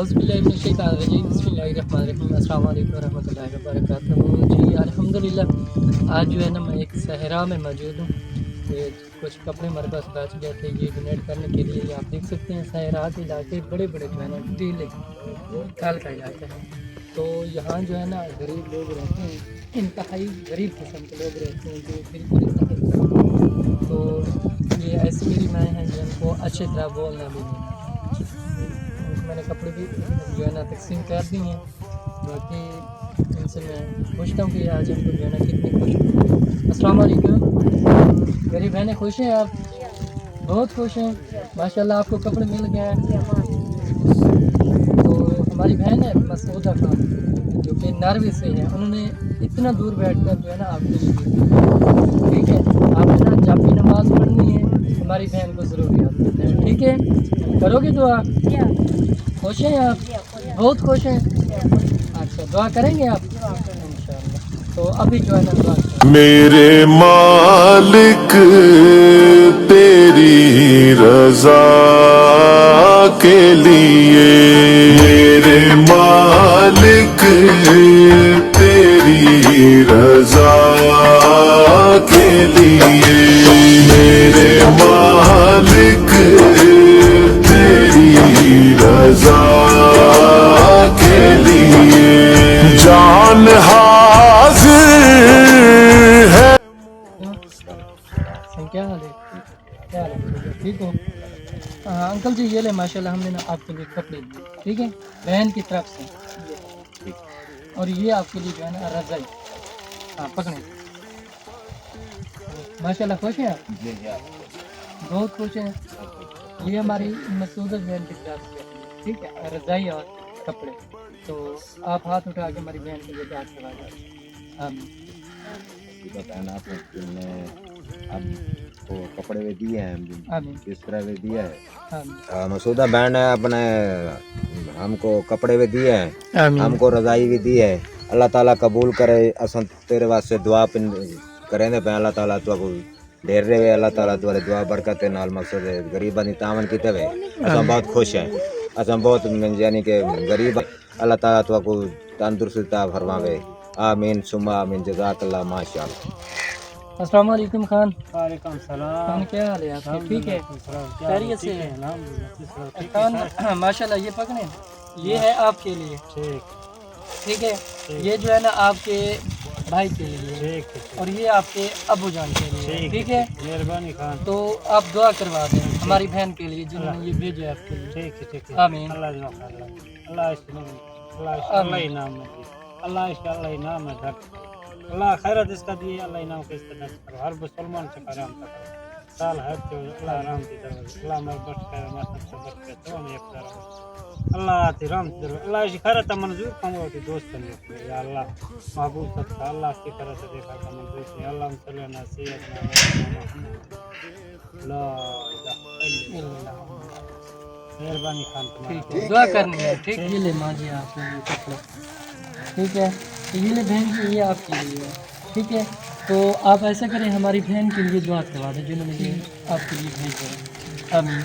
अस्सलाम वालेकुम रहमतुल्लाहि व बरकातहू। जी अल्हम्दुलिल्लाह, आज जो है ना मैं एक सहरा में मौजूद हूँ। ये कुछ कपड़े मेरे पास बच गए थे, ये डोनेट करने के लिए। आप देख सकते हैं सहरा के इलाके बड़े बड़े जो है ना टीले ढाल का इलाका है। तो यहाँ जो है ना गरीब लोग रहते हैं, इंतहाई गरीब किस्म के लोग रहते हैं जो बिल्कुल इंतहाई गरीब। तो ये ऐसी मेरी माँ हैं जिनको अच्छी तरह बोलना भी नहीं आता। मैंने कपड़े भी जो है ना तकसीम कर दी हैं। बाकी इनसे मैं पूछता हूँ कि आज हमको जो है ना कितनी खुश। अस्सलाम वालेकुम। मेरी बहनें खुश हैं आप? बहुत खुश हैं माशाल्लाह, आपको कपड़े मिल गए हैं। तो हमारी बहन है मसूदा खान जो कि नरवी से है, उन्होंने इतना दूर बैठकर जो है ना आपके लिए, ठीक है, आपने ना जब भी नमाज़ पढ़नी है हमारी बहन को ज़रूर याद करना है, ठीक है? करोगे दुआ? खुश हैं आप? बहुत खुश हैं। अच्छा, दुआ करेंगे आप इंशाअल्लाह। तो अभी जो है ना दुआ मेरे मालिक तेरी रजा के लिए, मेरे मालिक तेरी रजा के लिए, मेरे मालिक तेरी रजा के लिए जान हाजिर है। क्या हाल है? क्या हाल है? ठीक हो? हाँ अंकल जी, ये ले माशाल्लाह हमने ना आपके लिए कपड़े लिए, ठीक है, बहन की तरफ से। ठीक। और ये आपके लिए जो है ना रज़ाई। हाँ पकड़े। माशाल्लाह खुश हैं आप? बहुत खुश हैं। ये हमारी मसूदा बहन की तरफ से, ठीक है, रज़ाई और कपड़े। तो आप हाथ उठा के हमारी बहन के लिए बात करवा दें। बताना आपने आपको कपड़े भी दिए हैं, किस तरह भी दिया है। मसूदा बहन है अपने, हमको कपड़े भी दिए हैं, हमको रज़ाई भी दी है। अल्लाह ताला कबूल करे। असन तेरे वास्ते दुआ करेंगे पे अल्लाह ताला तो ढेर रहे। अल्लाह ताला तुम्हारी दुआ बरकत नाल मकसद है गरीबा नी तावन की तवे असां बहुत खुश हैं। असां बहुत यानी कि गरीब, अल्लाह ताला तुमको तंदुरुस्ती फरमावे। आमीन सुम्मा आमीन, जज़ाकल्लाह माशाअल्लाह। अस्सलाम वालेकुम खान। वालेकुम सलाम। खान क्या हाल है आपके? ठीक है, खैरियत से है खान? माशाल्लाह। ये पकड़े, ये है आपके लिए, ठीक है। ये जो है ना आपके भाई के लिए, और ये आपके अबू जान के लिए, ठीक है। मेहरबानी खान। तो आप दुआ करवा दें हमारी बहन के लिए जिन्होंने ये भेजा है आपके लिए। ठीक है। आमीन। अल्लाह इनाम में, अल्लाह इनाम में धर, अल्लाह खैरत इसका दिए, अल्लाह इनाम के इसका नसीब करो। हर मुसलमान से कराम करो। साल है तो अल्लाह राम की दरवाज़, अल्लाह मर बच कर मत से बच के तो हम एक तरह अल्लाह आती राम की दरवाज़, अल्लाह इस खैरत मंजूर कमो के दोस्त बने या अल्लाह महबूब सबका अल्लाह की तरह से देखा का मंजूर से अल्लाह सल्लल्लाहु अलैहि ला इलाहा इल्लल्लाह। मेहरबानी खान ठीक है, दुआ करनी है, ठीक। ये ले माँ जी आपके लिए कपड़े, ठीक है। तो ये ले बहन की, ये आपके लिए है, ठीक है। तो आप ऐसा करें हमारी बहन के लिए दुआ करवा दें जिन्होंने ये आपके लिए भेजा है। आमीन।